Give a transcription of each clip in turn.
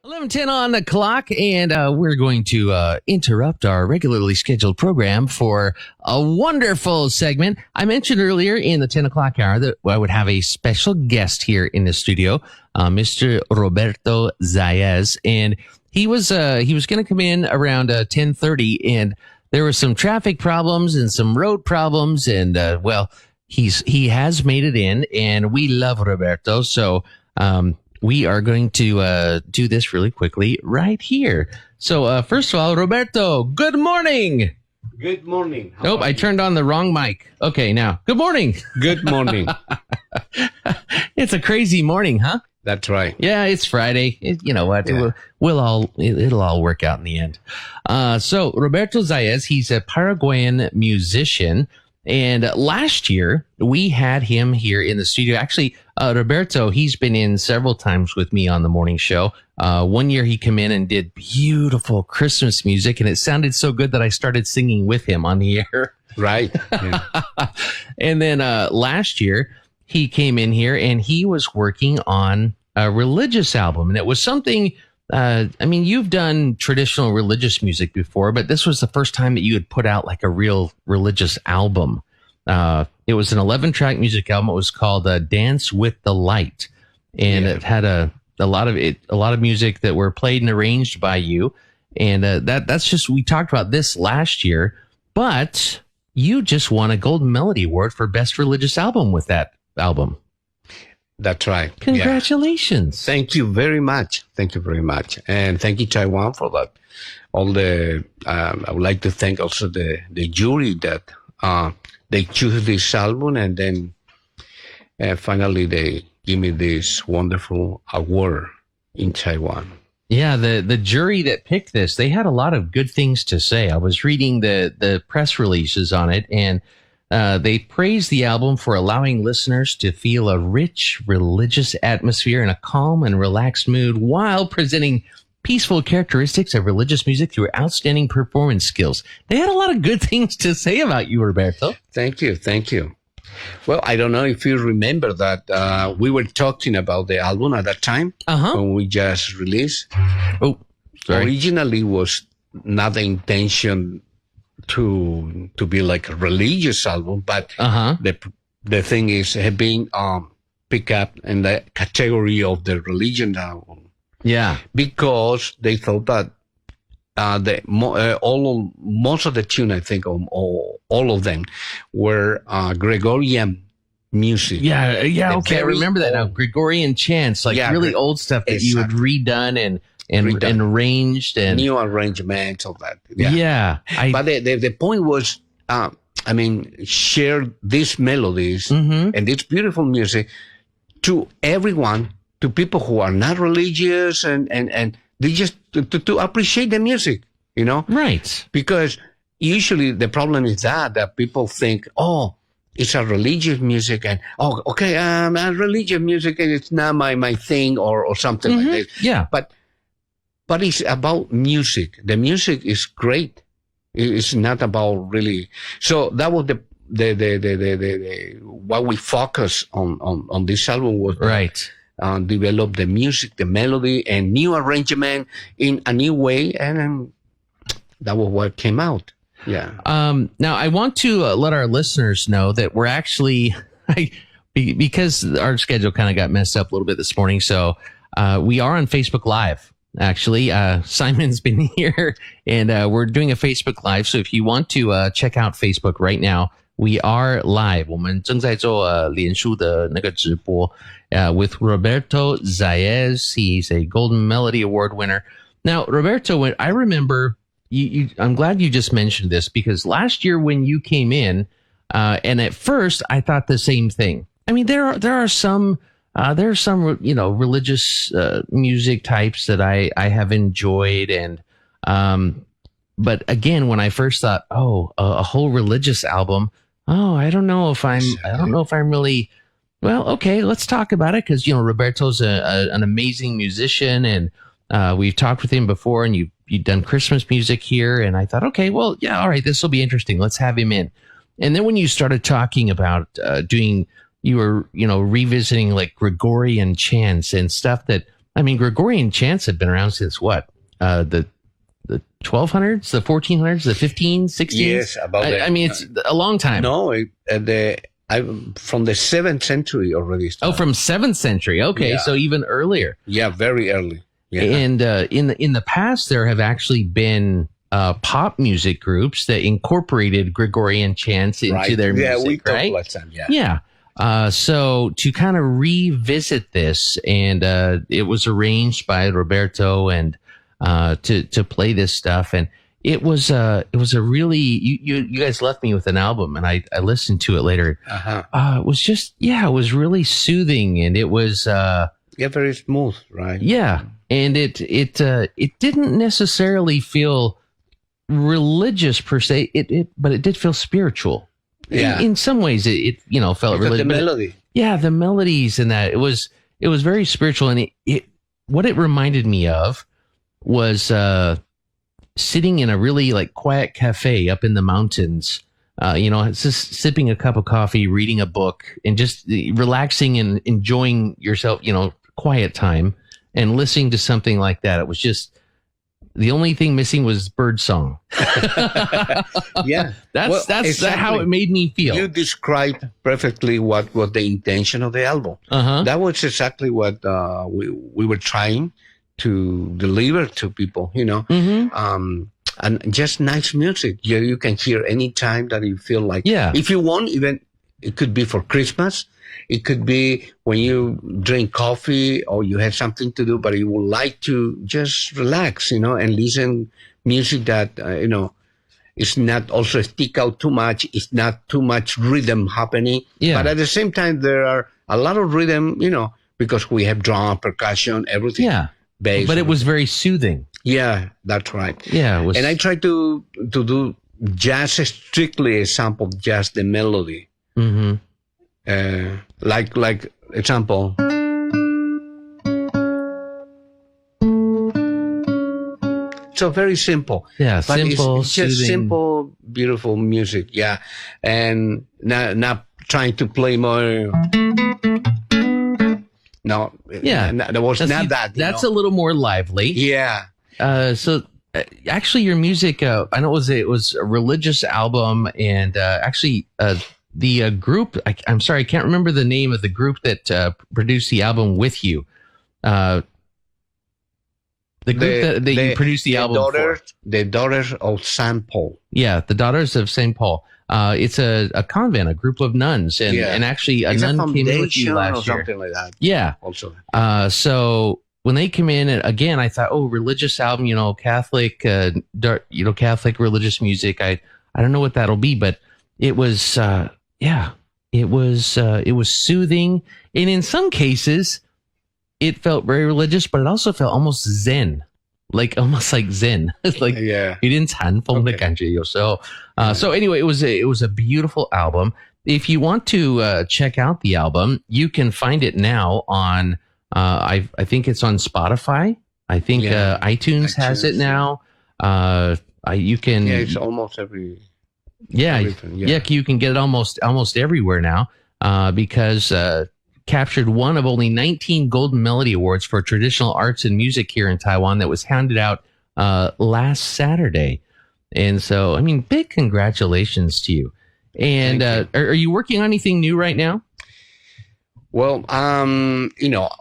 11:10 on the clock, and we're going to interrupt our regularly scheduled program for a wonderful segment. I mentioned earlier in the 10 o'clock hour that I would have a special guest here in the studio, Mr. Roberto Zayas, and he was going to come in around 10:30, and there were some traffic problems and some road problems, and he has made it in, and we love Roberto, so we are going to do this really quickly right here. So first of all, Roberto, good morning. Good morning. I turned on the wrong mic. Okay, now, good morning. Good morning. It's a crazy morning, huh? That's right. Yeah, it's Friday. You know what? Yeah. It'll all work out in the end. So Roberto Zayas, he's a Paraguayan musician. And last year, we had him here in the studio. Actually, Roberto, he's been in several times with me on the morning show. One year he came in and did beautiful Christmas music, and it sounded so good that I started singing with him on the air. Right. Yeah. And then last year, he came in here, and he was working on a religious album. And it was something... you've done traditional religious music before, but this was the first time that you had put out like a real religious album. It was an 11-track music album. It was called Dance with the Light. And It had a lot of music that were played and arranged by you. And that's just, we talked about this last year, but you just won a Golden Melody Award for Best Religious Album with that album. That's right. Congratulations. Yeah. Thank you very much. Thank you very much. And thank you, Taiwan, for that. I would like to thank also the jury that they choose this album, and then finally they give me this wonderful award in Taiwan. Yeah, the jury that picked this, they had a lot of good things to say. I was reading the press releases on it, and they praised the album for allowing listeners to feel a rich religious atmosphere in a calm and relaxed mood while presenting peaceful characteristics of religious music through outstanding performance skills. They had a lot of good things to say about you, Roberto. Thank you. Thank you. Well, I don't know if you remember that we were talking about the album at that time when we just released. Oh, sorry. Originally was not the intention to be like a religious album, but the thing is being picked up in the category of the religion album. Yeah, because they thought that most of the tune, I think, all of them were Gregorian music. Yeah. Okay, I remember that now. Gregorian chants, like really old stuff that you had redone and arranged and new arrangements of that. But the point was, share these melodies and this beautiful music to everyone, to people who are not religious, and they just to appreciate the music, you know? Right. Because usually the problem is that people think, it's a religious music, and a religious music, and it's not my thing or something like this. Yeah. But it's about music. The music is great. It's not about really. So that was the what we focus on this album was right. Develop the music, the melody, and new arrangement in a new way, and that was what came out. Yeah. Now I want to let our listeners know that we're actually because our schedule kind of got messed up a little bit this morning, so we are on Facebook Live. Actually, Simon's been here, and we're doing a Facebook Live. So if you want to check out Facebook right now, we are live. 我们正在做脸书的那个直播 with Roberto Zayas. He's a Golden Melody Award winner. Now, Roberto, I remember I'm glad you just mentioned this, because last year when you came in, and at first I thought the same thing. I mean, there are some religious music types that I have enjoyed, and but again, when I first thought, a whole religious album, I don't know if I'm really, well, okay, let's talk about it, because Roberto's an amazing musician, and we've talked with him before, and you've done Christmas music here, and I thought, okay, well, yeah, all right, this will be interesting. Let's have him in. And then when you started talking about you were revisiting like Gregorian chants and stuff that I mean, Gregorian chants have been around since what? The 1200s, the 1400s, the 1500s, 1600s? Yes, about that. I mean, it's a long time. No, from the 7th century already started. Oh, from 7th century. Okay, Yeah. so even earlier. Yeah, very early. Yeah. And in the past, there have actually been pop music groups that incorporated Gregorian chants into their music, we talked right? last time, yeah. Yeah. So to kind of revisit this, and it was arranged by Roberto and to play this stuff, and it was a really you guys left me with an album, and I listened to it later. It was just it was really soothing, and it was very smooth, right? Yeah, and it didn't necessarily feel religious per se, but it did feel spiritual. Yeah. In some ways, it felt religious. The melody. Yeah, the melodies and that it was very spiritual, and what it reminded me of was sitting in a really like quiet cafe up in the mountains, just sipping a cup of coffee, reading a book, and just relaxing and enjoying yourself, quiet time, and listening to something like that. It was just the only thing missing was bird song. Yeah, that's exactly how it made me feel. You described perfectly what was the intention of the album. That was exactly what we were trying to deliver to people, and just nice music. You can hear anytime that you feel like. Yeah. If you want, even it could be for Christmas. It could be when you drink coffee or you have something to do, but you would like to just relax, and listen music that, it's not also stick out too much. It's not too much rhythm happening. Yeah. But at the same time, there are a lot of rhythm, because we have drum, percussion, everything. Yeah. Bass. But it was very soothing. Yeah, that's right. Yeah. It was, And I try to do just strictly a sample, just the melody. Mm-hmm. Like example. So very simple. Yeah, but simple, it's just soothing. simple, beautiful music. Yeah, and not trying to play more. No, Yeah. there was not that. That's a little more lively. Yeah. So actually, your music, I know it was a religious album, and the group. I'm sorry, I can't remember the name of the group that produced the album with you. The group that you produced the album for. The Daughters of St. Paul. Yeah, the Daughters of St. Paul. It's a convent, a group of nuns, and actually a nun came in with you last year. Something like that. Yeah. Also. So when they come in, and again, I thought, religious album, Catholic, Catholic religious music. I don't know what that'll be, but it was, it was soothing, and in some cases, it felt very religious, but it also felt almost Zen, almost like Zen. It's like 有点禅风的感觉有时候. So anyway, it was a beautiful album. If you want to check out the album, you can find it now on. I think it's on Spotify. I think iTunes has it now. You can. Yeah, it's almost every. Yeah, you can get it almost everywhere now because captured one of only 19 Golden Melody Awards for traditional arts and music here in Taiwan that was handed out last Saturday. And so, I mean, big congratulations to you. And are you working on anything new right now? Well,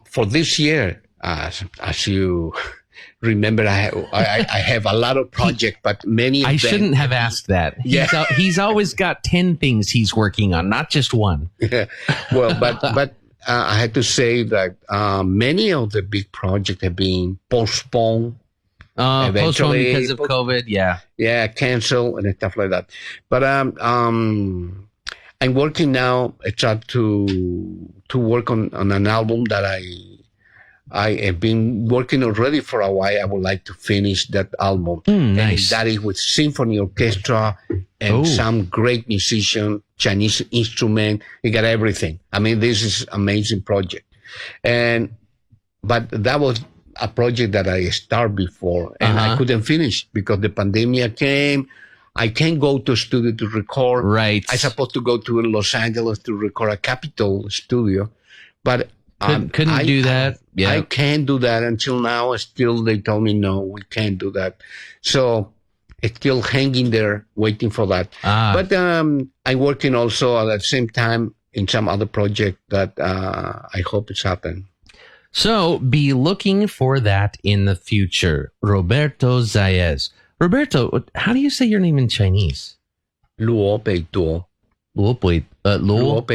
for this year, as you remember, I have a lot of projects, but many of I them, shouldn't have asked that. He's always got 10 things he's working on, not just one. Yeah. Well, but I had to say that many of the big projects have been postponed. Postponed because of COVID, yeah, cancel and stuff like that. But I'm working now. I try to work on an album that I have been working already for a while. I would like to finish that album. Nice. And that is with symphony orchestra and some great musician, Chinese instrument. You got everything. I mean, this is amazing project. But that was a project that I started before and I couldn't finish because the pandemic came. I can't go to a studio to record. Right. I supposed to go to Los Angeles to record a Capitol studio, but Couldn't do that. Yeah. I can't do that until now. Still, they told me, no, we can't do that. So it's still hanging there, waiting for that. But I'm working also at the same time in some other project that I hope it's happen. So be looking for that in the future. Roberto Zayas. Roberto, how do you say your name in Chinese? Luo Bei Duo. Luo Bei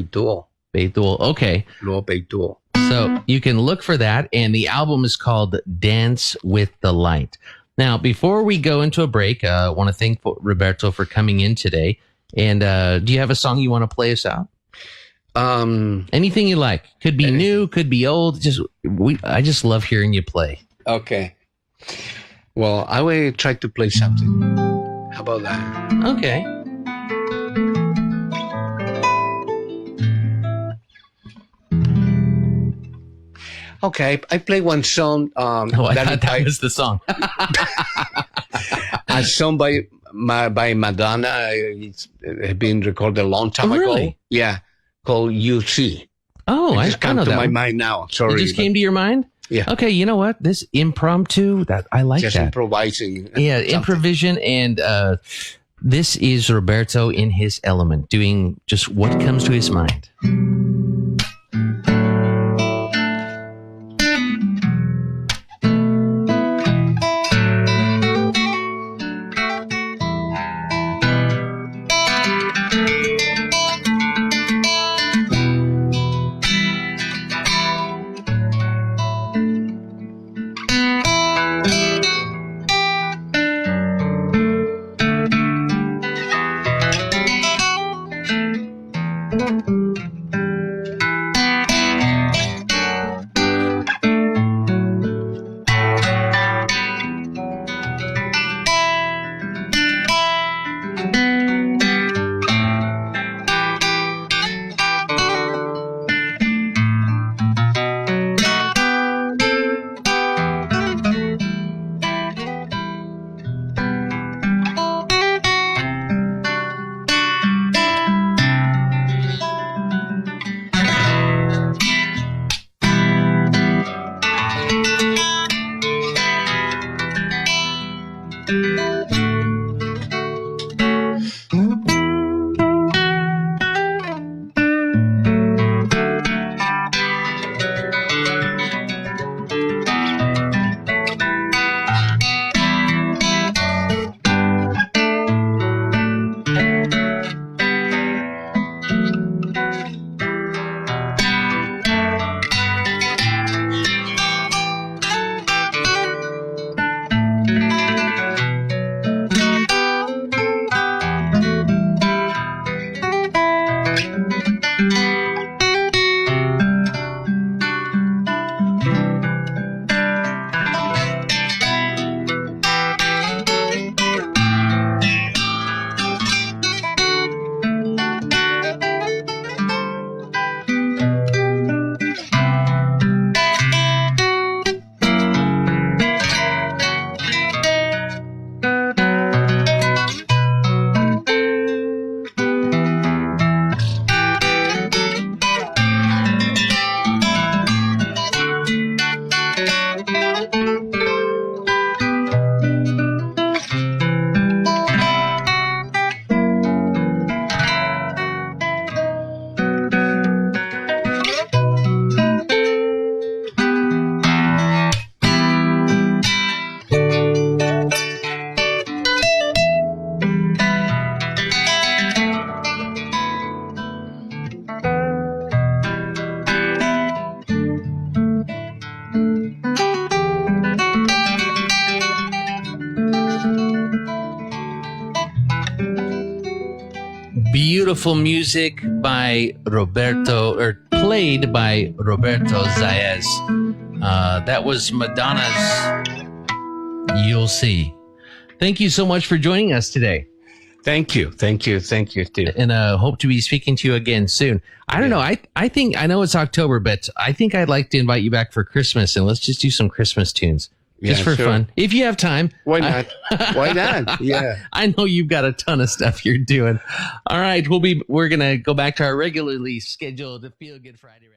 Duo. Bei Duo. Okay. Luo Bei Duo. So you can look for that, and the album is called Dance with the Light. Now, before we go into a break, I want to thank Roberto for coming in today. And do you have a song you want to play us out? Anything you like. Could be new, could be old. I just love hearing you play. Okay. Well, I will try to play something. How about that? Okay. Okay, I play one song. I thought that was the song. A song by Madonna. It's been recorded a long time ago. Really? Yeah, called "You See." Oh, it just come to my mind now. Sorry, it just came to your mind. Yeah. Okay, you know what? This impromptu, I like just that. Improvising. Yeah, improvision, and this is Roberto in his element, doing just what comes to his mind. Beautiful music by Roberto, or played by Roberto Zayas. That was Madonna's You'll See. Thank you so much for joining us today. Thank you, Steve. And hope to be speaking to you again soon. I don't know. I think, I know it's October, but I think I'd like to invite you back for Christmas, and let's just do some Christmas tunes. Just for fun. If you have time. Why not? Why not? Yeah. I know you've got a ton of stuff you're doing. All right. We're going to go back to our regularly scheduled Feel Good Friday.